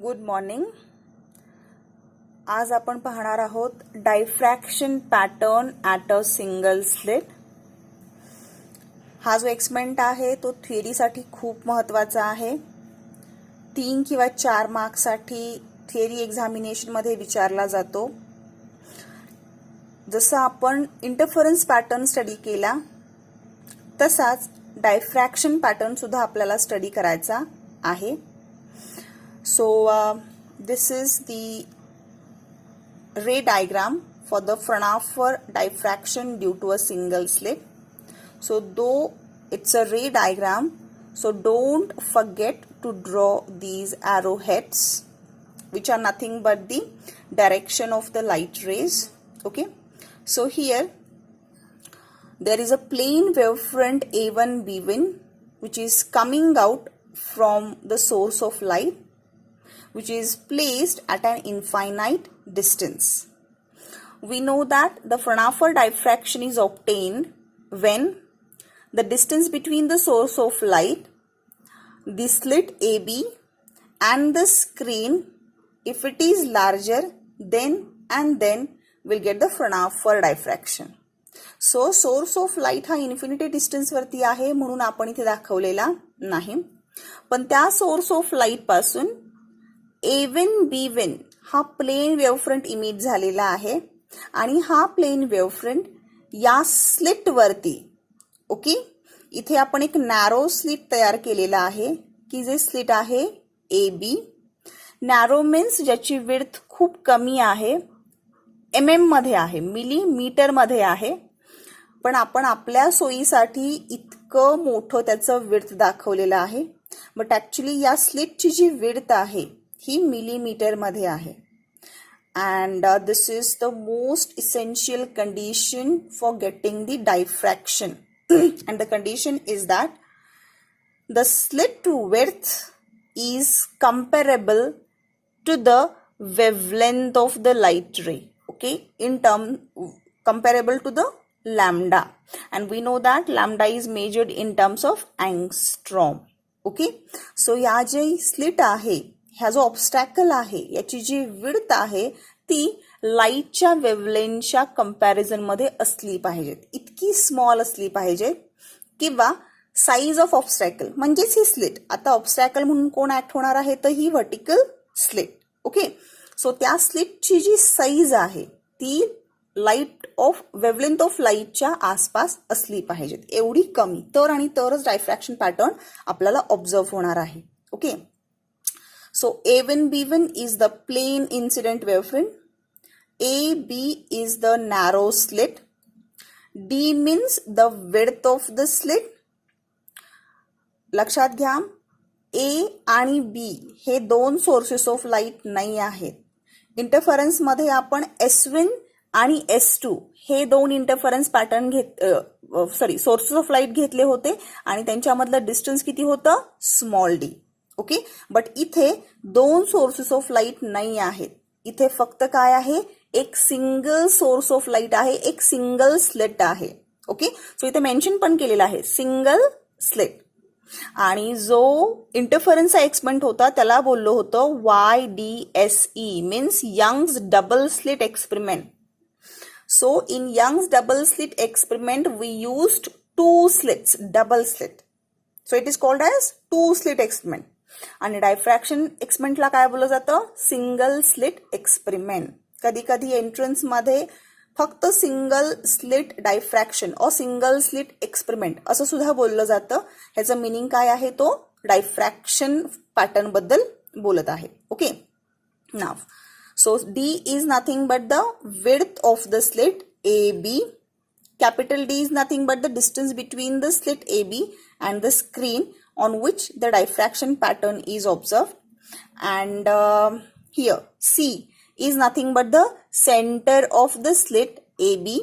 Good morning. आज आपण पाहणार आहोत diffraction pattern at a single slit. हा जो एक्सपेरिमेंट आहे तो थिअरीसाठी खूप महत्त्वाचा आहे. 3 किंवा 4 मार्क्ससाठी थिअरी एक्झामिनेशनमध्ये विचारला जातो. जसं आपण इंटरफरन्स पॅटर्न स्टडी केला तसाच डायफ्रॅक्शन पॅटर्न सुद्धा आपल्याला स्टडी करायचा आहे. So this is the ray diagram for the Fraunhofer diffraction due to a single slit. So though it's a ray diagram, so don't forget to draw these arrowheads which are nothing but the direction of the light rays. Okay, so here there is a plane wavefront A1 B1 which is coming out from the source of light, which is placed at an infinite distance. We know that the Fraunhofer diffraction is obtained when the distance between the source of light, the slit AB and the screen, if it is larger, then we'll get the Fraunhofer diffraction. So source of light हा infinity distance वरती आहे म्हणून आपण इथे दाखवलेला नाही, पण त्या सोर्स ऑफ लाईट पासून A1 B1 हा प्लेन वेव्हफ्रंट इमिट झालेला आहे आणि हा प्लेन वेव्हफ्रंट या स्लिट वरती, ओके, इथे आपण एक नॅरो स्लिट तयार केलेला आहे की जे स्लिट आहे AB. नॅरो मीन्स ज्याची विड्थ खूप कमी आहे, MM मध्ये आहे, मिलीमीटर मध्ये आहे, पण आपण आपल्या सोयीसाठी इतकं मोठं त्याचं विड्थ दाखवलेलं आहे. बट ऍक्च्युली या स्लिटची जी विड्थ आहे ही मिलीमीटर मध्ये आहे. And this is the most essential condition for getting the diffraction. And the condition is that the slit width is comparable to the wavelength of the light ray, okay, in term comparable to the lambda, and we know that lambda is measured in terms of angstrom. Okay, so या जे slit आहे, ह्या जो obstacle आहे, याची जी width आहे ती लाईटच्या वेव्हलेंथच्या comparison मध्ये असली पाहिजे, इतकी स्मॉल असली पाहिजे, किंवा साईज ऑफ ऑब्स्टॅकल म्हणजेच ही स्लिट. आता ऑब्स्टॅकल म्हणून कोण ऍक्ट होणार आहे तर ही व्हर्टिकल स्लिट. ओके, सो त्या स्लिटची जी साईज आहे ती लाईट ऑफ वेव्हलेंथ ऑफ लाईटच्या आसपास असली पाहिजे, एवढी कमी, तर आणि तरच डायफ्रॅक्शन पॅटर्न आपल्याला ऑब्झर्व होणार आहे. Okay, so A1 B1 is the plane incident wavefront, AB is the narrow slit, D means the width of the slit. लक्षात घ्या, A आणि B हे दोन सोर्सेस ऑफ लाईट नाही आहेत. इंटरफरन्स मध्ये आपण S1 आणि S2 हे दोन interference pattern sources of light घेतले होते आणि त्यांच्यामधलं डिस्टन्स किती होतं, स्मॉल d. ओके, बट इथे दोन सोर्सेस ऑफ लाईट नाही आहेत. इथे फक्त काय आहे, एक सिंगल सोर्स ऑफ लाईट आहे, एक सिंगल स्लिट आहे. ओके, सो इथे मेन्शन पण केलेलं आहे सिंगल स्लिट. आणि जो इंटरफरन्सचा एक्सपेरिमेंट होता त्याला बोललो होतं YDSE, means Young's double slit experiment. So in Young's double slit experiment we used 2 slits, double slit. So it is called as 2 slit experiment. आणि डायफ्रॅक्शन एक्सपेरिमेंटला काय बोललं जातं, सिंगल स्लिट एक्सपेरिमेंट. कधी कधी एंट्रन्स मध्ये फक्त सिंगल स्लिट डायफ्रॅक्शन और सिंगल स्लिट एक्सपेरिमेंट असं सुद्धा बोललं जातं. ह्याचं मिनिंग काय आहे, तो डायफ्रॅक्शन पॅटर्न बद्दल बोलत आहे. Okay, now so D is nothing but the width of the slit AB. Capital D is nothing but the distance between the slit AB and the screen on which the diffraction pattern is observed. And here C is nothing but the center of the slit AB.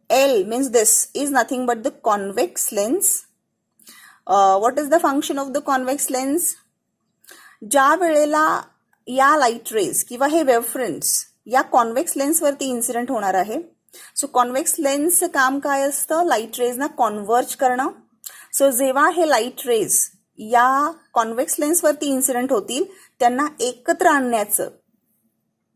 L means this is nothing but the convex lens. What is the function of the convex lens? ज्या वेळेला या light rays किंवा हे वेव्हफ्रंट्स या convex lens वरती incident होणार आहे. सो convex लेन्सचं काम काय असतं, लाईट रेजना कॉन्व्हर्ज करणं. सो जेव्हा हे लाईट रेज या कॉन्व्हेक्स लेन्सवरती इन्सिडेंट होतील त्यांना एकत्र आणण्याचं,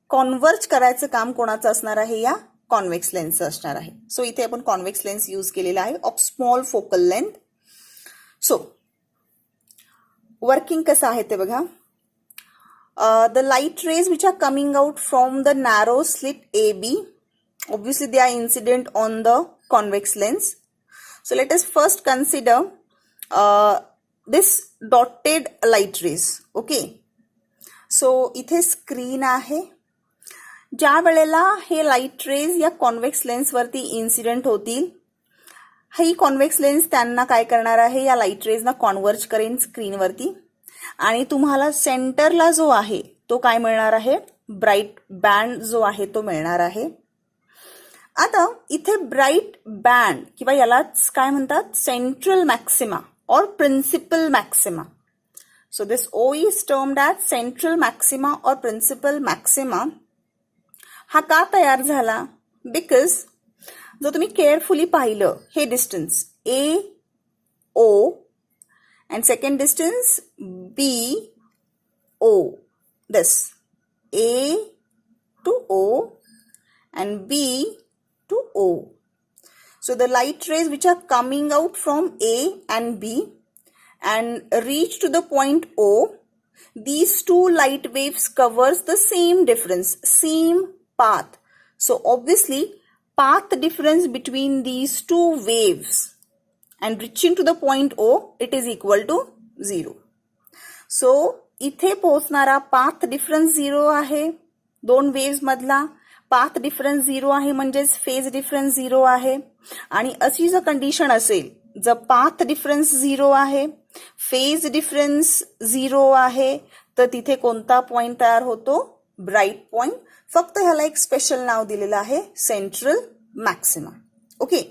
कॉन्व्हर्ज करायचं काम कोणाचं असणार आहे? या कॉन्व्हेक्स लेन्सचं असणार आहे. सो इथे आपण कॉन्व्हेक्स लेन्स यूज केलेला आहे of small focal length. So working कसं आहे ते बघा. The light rays which are coming out from the narrow slit AB, obviously they are incident on the convex lens. So let us first consider this dotted light rays. Okay. So इथे screen आहे. ज्या वेळेला हे light rays या convex lens वरती incident होतील, ही convex lens त्यांना काय करणार आहे? या लाईट रेजना कॉन्व्हर्ज करेन स्क्रीनवरती आणि तुम्हाला सेंटरला जो आहे तो काय मिळणार आहे? ब्राईट बँड जो आहे तो मिळणार आहे. आता इथे ब्राईट बँड किंवा यालाच काय म्हणतात? Central maxima or principal maxima. So this O is termed as central maxima or principal maxima. हा का तयार झाला? बिकॉज जर तुम्ही केअरफुली पाहिलं हे distance A O and second distance B O, this A to O and B to O. So the light rays which are coming out from A and B and reach to the point O, these two light waves covers the same difference, same path. So obviously path difference between these two waves and reaching to the point O, it is equal to 0. So इथे पोहोचणारा path difference 0 आहे. दोन waves मधला path difference 0 आहे, म्हणजेच phase difference 0 आहे. आणि अशी जर कंडिशन असेल, जर पाथ डिफरन्स 0 आहे, फेज डिफरन्स 0 आहे, तर तिथे कोणता पॉइंट तयार होतो? Bright point. फक्त ह्याला एक स्पेशल नाव दिलेलं आहे, central maxima. Okay.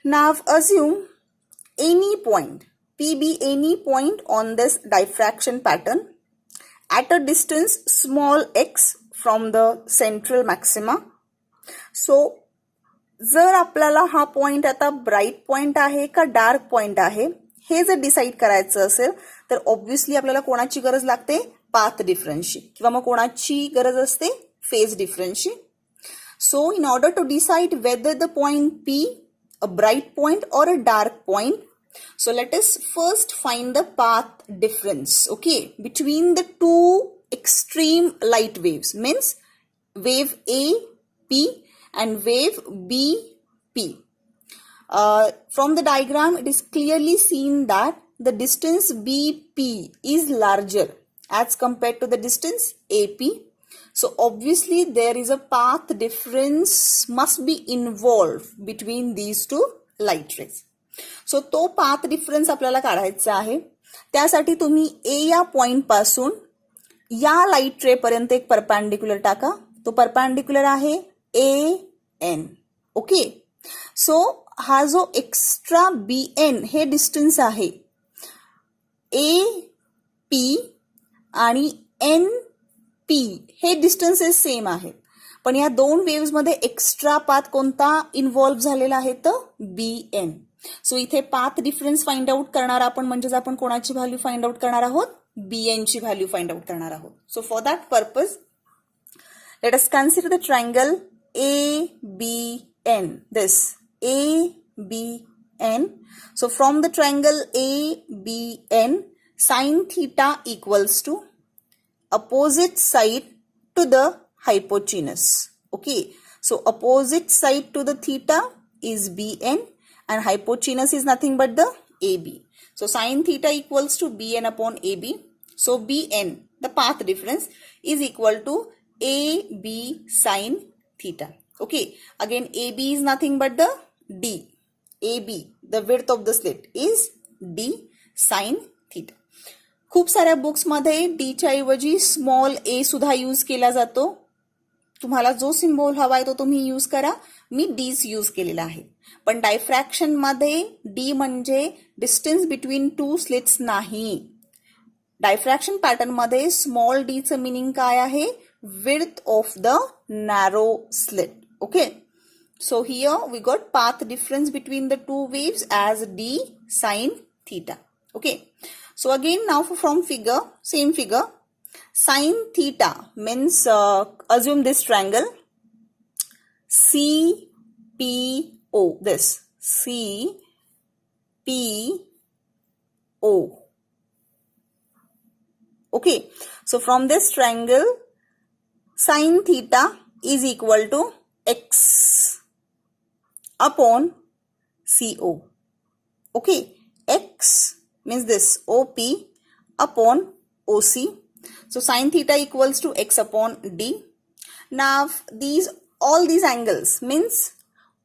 Now assume any point, P be any point on this diffraction pattern at a distance small x from the central maxima. So, जर आपल्याला हा पॉइंट आता ब्राईट पॉइंट आहे का डार्क पॉइंट आहे हे जर डिसाईड करायचं असेल तर ऑब्व्हियसली आपल्याला कोणाची गरज लागते? पाथ डिफरन्सची. किंवा मग कोणाची गरज असते? फेज डिफरन्सची. So in order to decide whether the point P a bright point or a dark point. So let us first find the path difference, okay, between the two extreme light waves, means wave A, P and wave B, P. From the diagram, it is clearly seen that the distance BP is larger as compared to the distance AP. So obviously there is a path difference must be involved between these two light rays. So तो path difference आपल्याला काढायचा आहे. त्यासाठी तुम्ही A या point पासून या light रे पर्यंत एक परपॅन्डिक्युलर टाका. तो परपॅन्डिक्युलर आहे AN. ओके. सो हा जो एक्स्ट्रा BN हे डिस्टन्स आहे, AP आणि NP हे डिस्टन्सेस सेम आहेत, पण या दोन वेव्स मध्ये एक्स्ट्रा पाथ कोणता इन्व्हॉल्व्ह झालेला आहे? तर BN. सो इथे पाथ डिफरन्स फाइंड आउट करणार आपण, म्हणजेच आपण कोणाची व्हॅल्यू फाइंड आउट करणार आहोत? BN ची व्हॅल्यू फाइंड आउट करणार आहोत. So for that purpose let us consider the triangle ABN. This ABN. So from the triangle ABN, sin theta equals to opposite side to the hypotenuse. Okay. So opposite side to the theta is BN and hypotenuse is nothing but the AB. So sin theta equals to BN upon AB. So BN, the path difference, is equal to AB sin theta. Okay. Again, AB is nothing but the D. AB, the width of the slit, is D sin theta. खूप साऱ्या books मध्ये D च्या ऐवजी small a सुद्धा use केला जातो. तुम्हाला जो सिम्बॉल हवा आहे तो तुम्ही यूज करा. मी D's यूज केलेला आहे. पण डायफ्रॅक्शन मध्ये D म्हणजे डिस्टन्स बिटवीन टू स्लिट्स नाही. डायफ्रॅक्शन पॅटर्न मध्ये स्मॉल d चं मिनिंग काय आहे? Width of the narrow slit. Okay. So here we got path difference between the two waves as D sin theta. Okay. So again now from figure, same figure, sin theta means assume this triangle CPO, this CPO. Okay, so from this triangle sin theta is equal to x upon CO. Okay, x means this OP upon OC. So sin theta equals to x upon D. Now all these angles means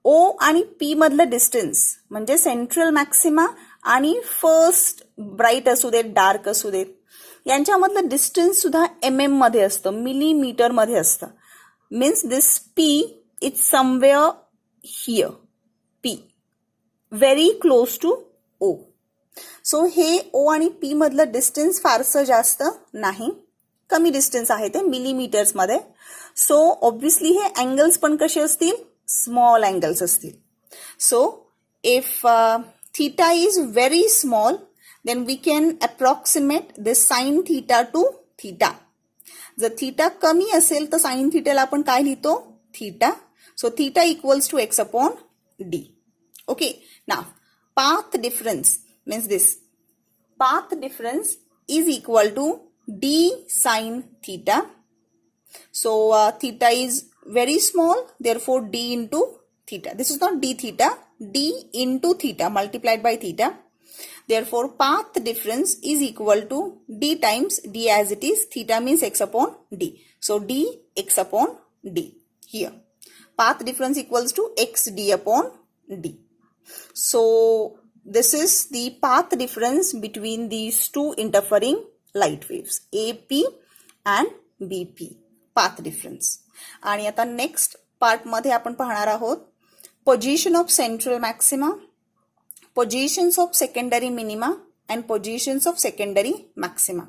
O आणि P मधलं distance म्हणजे central maxima आणि first bright असू देत dark असू देत यांच्यामधलं distance सुद्धा MM मध्ये असतं, मिलीमीटर मध्ये असतं. Means this P is somewhere here, P very close to O. So हे O आणि P मधलं डिस्टन्स फारसं जास्त नाही, कमी डिस्टन्स आहे ते मिलीमीटर्स मध्ये. सो ऑब्व्हियसली हे अँगल्स पण कसे असतील, स्मॉल अँगल्स असतील. So if theta is very small then we can approximate this sin theta to theta. जर थीटा कमी असेल तर sin theta ला आपण काय लिहितो, theta. So theta equals to x upon d. Okay, now path difference means this path difference is equal to d sin theta. So theta is very small, therefore d into theta. This is not d theta, d into theta multiplied by theta. Therefore, path difference is equal to d times d as it is. Theta means x upon d. So, d x upon d here. Path difference equals to x d upon d. So, this is the path difference between these two interfering light waves, AP and BP. Path difference. आणि आता next part मध्ये आपण पाहणार आहोत position of central maxima, positions of secondary minima and positions of secondary maxima.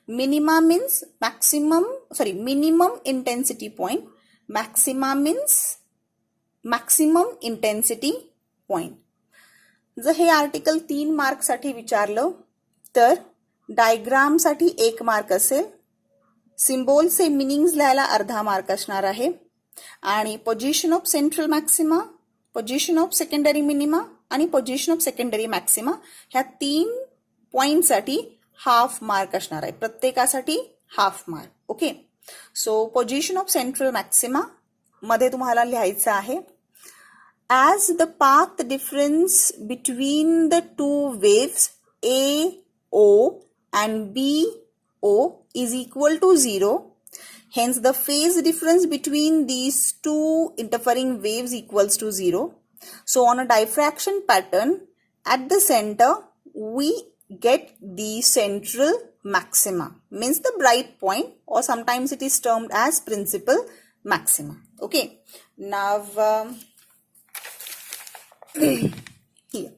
Minima means minimum intensity point. Maxima means maximum intensity point. जर हे article 3 mark साठी विचारलं तर डायग्राम साठी 1 मार्क असेल, सिम्बॉलचे मीनिंग्स लिहायला अर्धा मार्क असणार आहे आणि position of central maxima, position of secondary minima आणि पोझिशन ऑफ सेकंडरी मॅक्सिमा ह्या 3 पॉइंटसाठी हाफ मार्क असणार आहे, प्रत्येकासाठी half mark. Okay, so position of central maxima मध्ये तुम्हाला लिहायचं आहे as the path difference between the two waves AO and BO is equal to 0. Hence, the phase difference between these two interfering waves equals to 0. So, on a diffraction pattern, at the center, we get the central maxima, means the bright point, or sometimes it is termed as principal maxima. Okay, now here.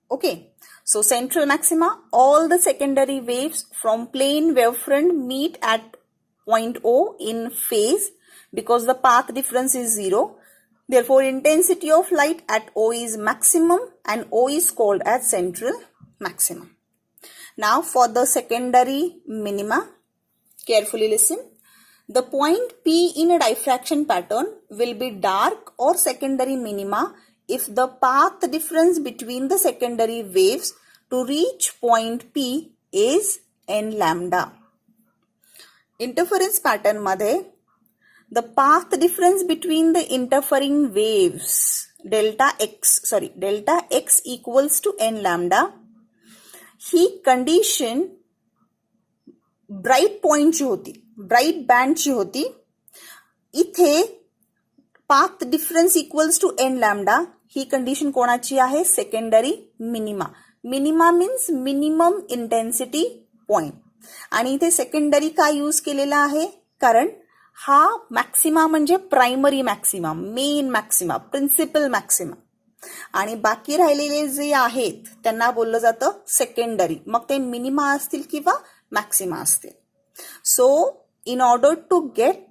Okay, so central maxima, all the secondary waves from plane wavefront meet at point O in phase because the path difference is 0. Therefore, intensity of light at O is maximum and O is called as central maxima. Now, for the secondary minima, carefully listen. The point P in a diffraction pattern will be dark or secondary minima if the path difference between the secondary waves to reach point P is n lambda. Interference pattern मध्ये the path difference between the interfering waves delta x equals to n lambda. ही condition bright पॉइंटची होती, bright बँडची होती. इथे path difference equals to n lambda ही condition कोणाची आहे, secondary minima. Minima means minimum intensity point. आणि इथे सेकंडरी का यूज केलेला आहे, कारण हा मॅक्सिमा म्हणजे primary maxima, main maxima, principal maxima. आणि बाकी राहिलेले जे आहेत त्यांना बोललं जातं सेकंडरी, मग ते मिनिमा असतील किंवा मॅक्सिमा असतील. So in order to get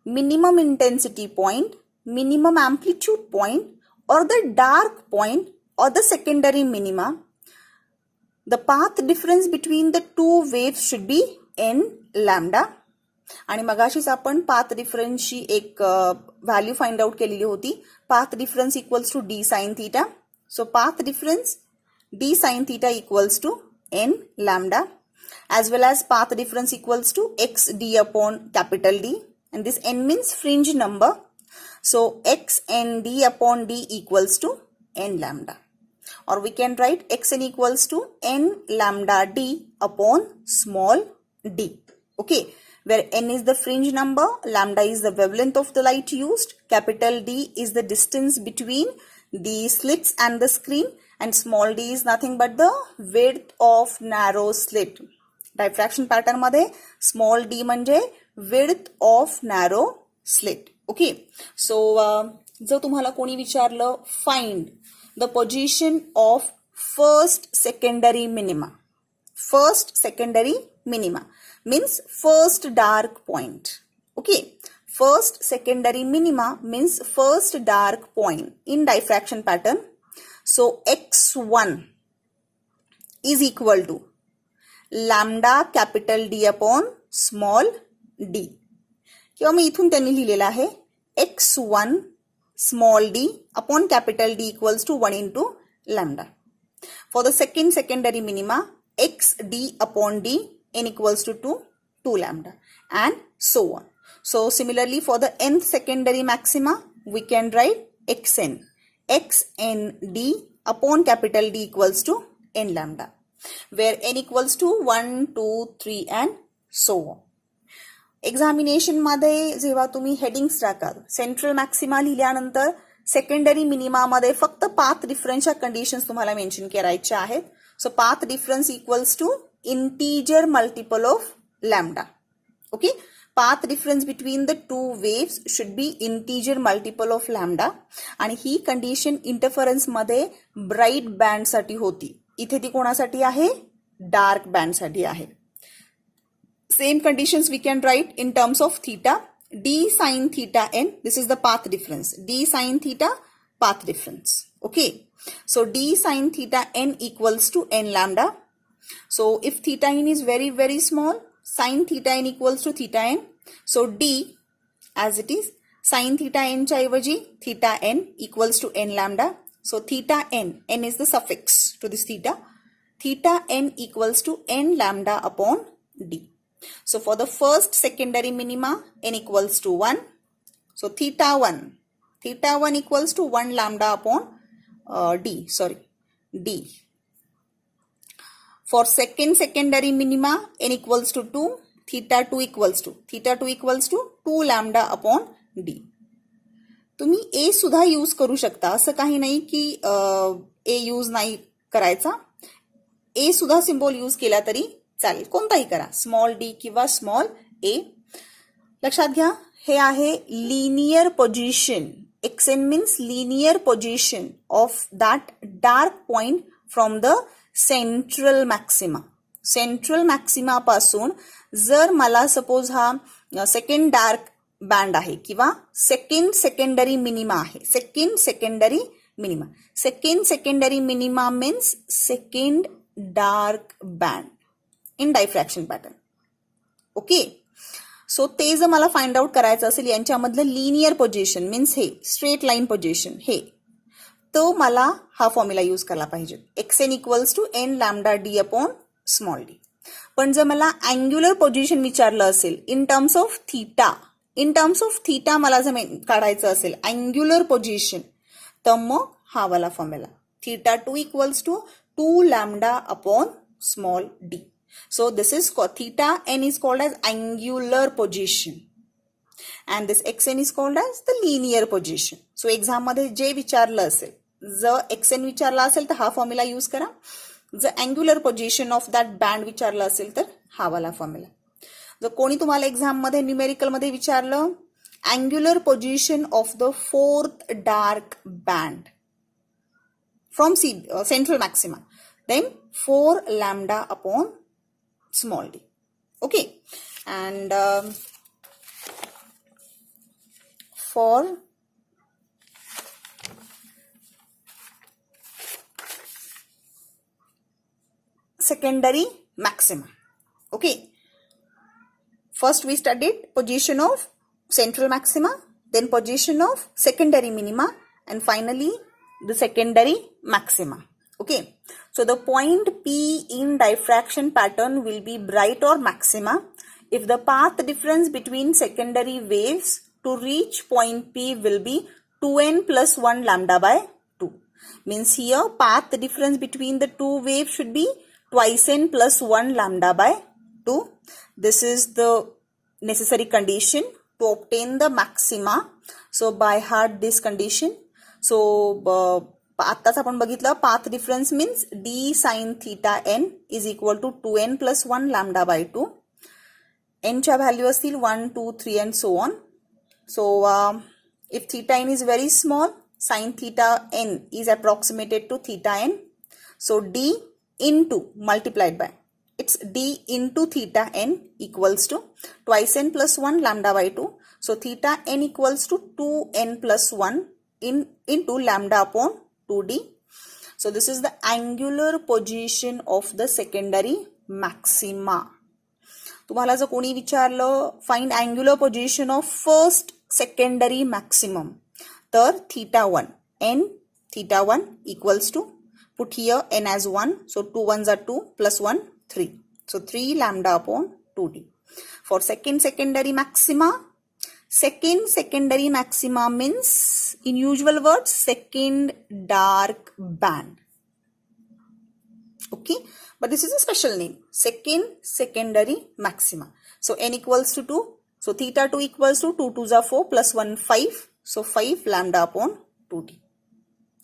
minimum intensity point, minimum amplitude point or the dark point, or the secondary minima, the path difference between the two waves should be n lambda. आणि मगाशीच आपण path डिफरन्सची एक value find out केलेली होती. Path difference equals to d sine theta. So path difference d sine theta equals to n lambda, as well as path difference equals to x d upon capital D, and this n means fringe number. So x n d upon d equals to n lambda, or we can write xn equals to n lambda d upon small d. Okay, where n is the fringe number, lambda is the wavelength of the light used, capital D is the distance between the slits and the screen, and small d is nothing but the width of narrow slit. Diffraction pattern मध्ये small d म्हणजे width of narrow slit. Okay, so जर तुम्हाला कोणी विचारलं find the position of first secondary minima. First secondary minima means first dark point. Okay, first secondary minima means first dark point in diffraction pattern. So x1 is equal to lambda capital D upon small d. किंवा मी इथून त्यांनी लिहिलेलं आहे x1 small d upon capital D equals to 1 into lambda. For the second secondary minima, x d upon d n equals to 2 lambda, and so on. So similarly for the nth secondary maxima, we can write xn d upon capital D equals to n lambda, where n equals to 1, 2, 3 and so on. Examination मध्ये जेव्हा तुम्ही headings टाकाल, central maxima लिहिल्यानंतर secondary minima मध्ये फक्त path डिफरन्सच्या conditions तुम्हाला mention करायच्या आहेत. So path difference equals to integer multiple of lambda. Okay, path difference between the two waves should be integer multiple of lambda, आणि ही कंडिशन इंटरफरन्स मध्ये ब्राईट बँड साठी होती. इथे ती कोणासाठी आहे? डार्क बँड साठी आहे. Same conditions we can write in terms of theta. D sin theta n, this is the path difference. D sin theta path difference. Okay, so D sin theta n equals to n lambda. So if theta n is very very small, sin theta n equals to theta n. So D as it is, sin theta n च्या ऐवजी theta n equals to n lambda. So theta n is the suffix to this theta. Theta n equals to n lambda upon D. So for the first secondary minima, n equals to 1. So theta 1 equals to 1 lambda upon D. For second secondary minima, n equals to 2. Theta 2 equals to 2 lambda upon D. तुम्ही a सुद्धा use करू शकता, असं काही नाही की a use नाही करायचा. a सुद्धा सिम्बॉल यूज केला तरी चालेल, कोणताही करा, स्मॉल डी किंवा स्मॉल ए. लक्षात घ्या, हे आहे linear position. Xn means linear position of that dark point from the central maxima. Central maxima पासून जर मला सपोज हा सेकंड डार्क बँड आहे किंवा सेकंड सेकंडरी मिनिमा आहे, second secondary minima means second dark band in diffraction pattern. Okay, so ते जर मला फाइंड आउट करायचं असेल यांच्यामधलं लिनियर पोझिशन मीन्स हे स्ट्रेट लाईन पोझिशन, हे तो मला हा फॉर्म्युला यूज करायला पाहिजे. X n equals to n lambda d upon small d. पण जर मला अँग्युलर पोझिशन विचारलं असेल इन टर्म्स ऑफ थीटा मला जर काढायचं असेल अँग्युलर पोझिशन, तर मग हा वाला formula theta 2 equals to 2 lambda upon small d. So this is called theta n is called as angular position, and this xn is called as the linear position. So exam मध्ये जे विचारलं असेल, जर xn विचारला असेल तर हा formula use करा. जर angular position of that band विचारलं असेल तर हा वाला फॉर्म्युला. जर कोणी तुम्हाला एक्झाम मध्ये न्यूमेरिकल मध्ये विचारलं angular position of the fourth dark band from central maxima, then 4 lambda upon small d. Okay, and for secondary maxima. Okay. First we studied position of central maxima, then position of secondary minima, and finally the secondary maxima. Okay. So the point P in diffraction pattern will be bright or maxima if the path difference between secondary waves to reach point P will be 2n plus 1 lambda by 2. Means here path difference between the two waves should be twice n plus 1 lambda by 2. This is the necessary condition to obtain the maxima. So by heart this condition. So आत्ताच आपण बघितलं path difference means d sin theta n is equal to 2n plus 1 lambda by 2. n च्या value असतील 1, 2, 3 and so on. So if theta n is very small, sin theta n is approximated to theta n. So d into multiplied by, it's d into theta n equals to twice n plus 1 lambda by 2. So theta n equals to 2n plus 1 into lambda upon 2d. So this is the angular position of the secondary maxima. तुम्हाला जर कोणी विचारलं find angular position of first secondary maximum, तर theta 1 n theta 1 equals to, put here n as 1, so 2 ones are 2 plus 1 3, so 3 lambda upon 2d. For second secondary maxima means in usual words second dark band. Okay, but this is a special name, second secondary maxima. So n equals to 2, so theta 2 equals to 2 2s are 4 plus 1 5, so 5 lambda upon 2d.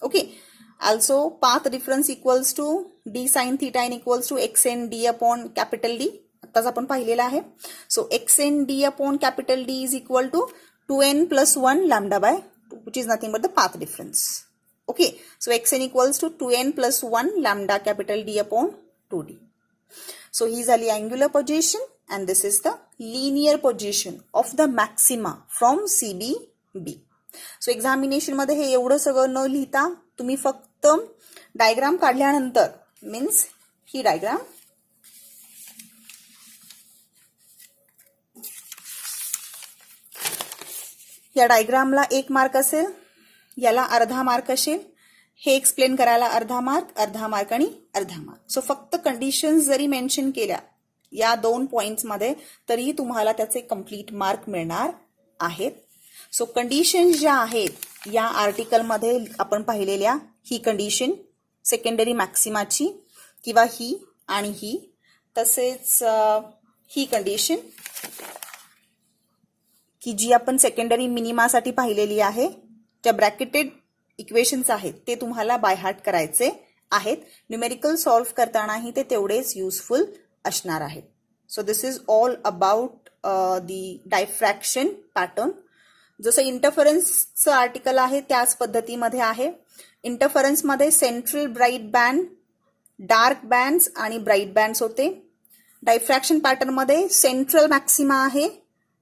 Okay, also path difference equals to d sin theta n equals to xn d upon capital D. आत्ताच आपण पाहिलेला आहे. So xn d upon capital D is equal to 2n plus 1 lambda by 2, which is nothing but the path difference. Okay, so xn equals to 2n plus 1 lambda capital D upon 2d. So he is the angular position and this is the linear position of the maxima from CBB. So examination मध्ये हे एवढं सगळं न लिहिता तुम्ही फक्त diagram काढल्यानंतर, means he diagram, या डायग्रामला 1 mark असेल, याला अर्धा मार्क असेल, हे एक्सप्लेन करायला अर्धा मार्क आणि अर्धा मार्क. सो फक्त कंडिशन्स जरी मेन्शन केल्या या 2 पॉइंट्स मध्ये तरी तुम्हाला त्याचे कंप्लीट मार्क मिळणार आहेत. सो कंडिशन्स ज्या आहेत या आर्टिकल मध्ये आपण पाहिलेल्या, ही कंडिशन सेकंडरी मॅक्सिमाची किंवा ही आणि ही, तसेच ही कंडिशन की जी आपण सेकंडरी मिनिमासाठी पाहिलेली आहे, ज्या ब्रॅकेटेड इक्वेशन्स आहेत ते तुम्हाला बाय हार्ट करायचे आहेत. न्यूमेरिकल सॉल्व्ह करतानाही ते तेवढेच युजफुल असणार आहेत. So this is all about the diffraction pattern. जसं इंटरफरन्सचं आर्टिकल आहे त्याच पद्धतीमध्ये आहे. इंटरफरन्समध्ये central bright band, dark bands आणि ब्राईट बँड्स होते. डायफ्रॅक्शन पॅटर्नमध्ये सेंट्रल मॅक्सिमा आहे,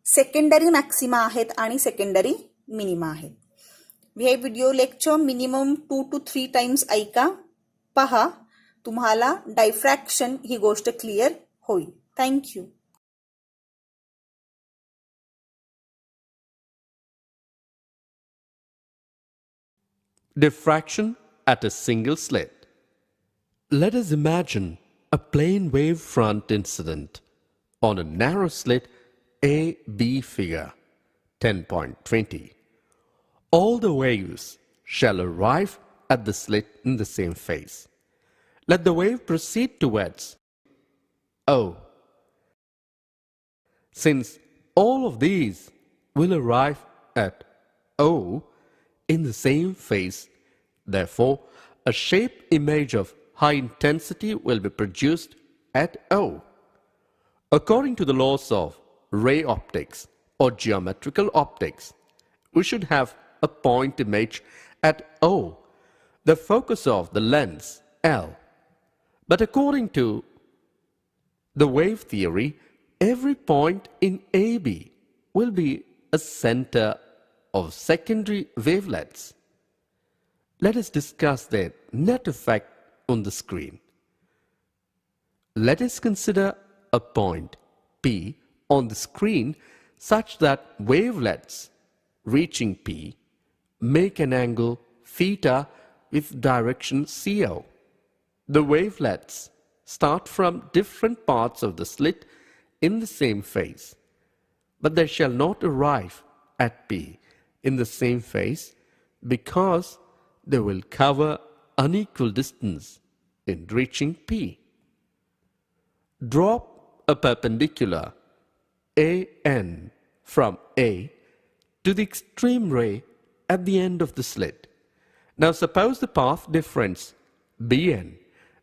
सेकंडरी मॅक्सिमा आहेत आणि सेकंडरी मिनिमा आहेत. हे video lecture minimum 2 to 3 times ऐका, पहा, तुम्हाला डायफ्रॅक्शन ही गोष्ट क्लिअर होईल. Thank you. Diffraction at a single slit. Let us imagine a plane wave front incident on a narrow slit AB figure 10.20. All the waves shall arrive at the slit in the same phase. Let the wave proceed towards O. Since all of these will arrive at O in the same phase, therefore, a shape image of high intensity will be produced at O. According to the laws of ray optics or geometrical optics, we should have a point image at O, the focus of the lens L. But according to the wave theory, every point in AB will be a center of secondary wavelets. Let us discuss their net effect on the screen. let us consider a point P on the screen such that wavelets reaching P make an angle theta with direction CO. The wavelets start from different parts of the slit in the same phase, but they shall not arrive at P in the same phase because they will cover unequal distance in reaching P. Drop a perpendicular AN from A to the extreme ray at the end of the slit. Now suppose the path difference BN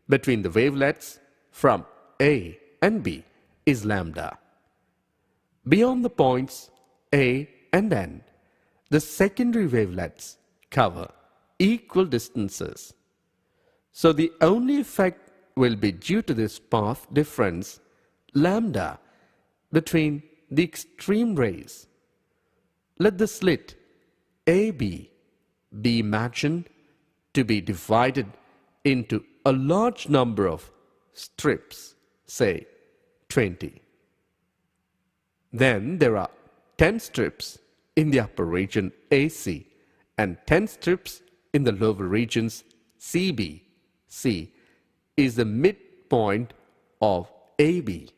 between the wavelets from A and B is lambda. Beyond the points A and N, the secondary wavelets cover equal distances. So the only effect will be due to this path difference lambda between the extreme rays. Let the slit AB be imagined to be divided into a large number of strips, say 20. Then there are 10 strips in the upper region AC and 10 strips in the lower regions CB. C is the midpoint of AB.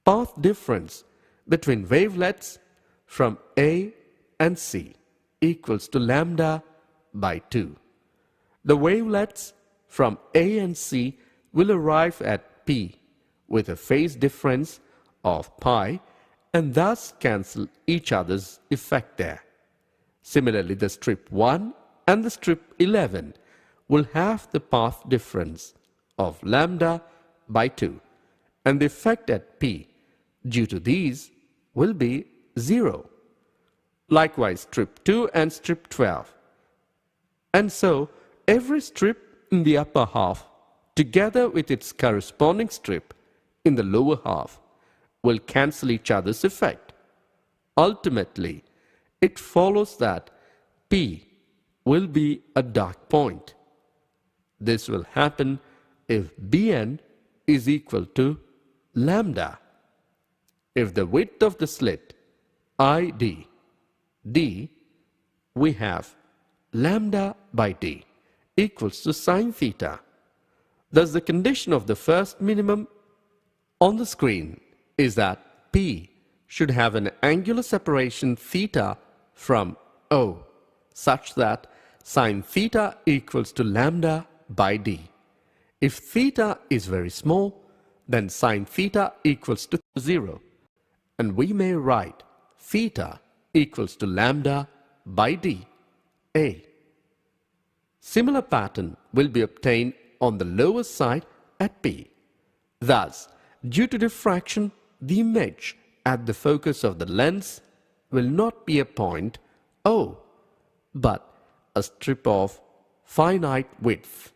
Path difference between wavelets from A and C equals to lambda by 2. The wavelets from A and C will arrive at P with a phase difference of pi and thus cancel each other's effect there. Similarly, the strip 1 and the strip 11 will have the path difference of lambda by 2 and the effect at P due to these will be 0. Likewise strip 2 and strip 12. And so every strip in the upper half together with its corresponding strip in the lower half will cancel each other's effect. Ultimately, it follows that P will be a dark point. This will happen if Bn is equal to lambda. If the width of the slit ID, D, we have lambda by D equals to sine theta. Thus the condition of the first minimum on the screen is that P should have an angular separation theta from O such that sine theta equals to lambda by D. If theta is very small, then sine theta equals to 0, and we may write theta equals to lambda by D, A. Similar pattern will be obtained on the lower side at P. Thus, due to diffraction, the image at the focus of the lens will not be a point O, but a strip of finite width.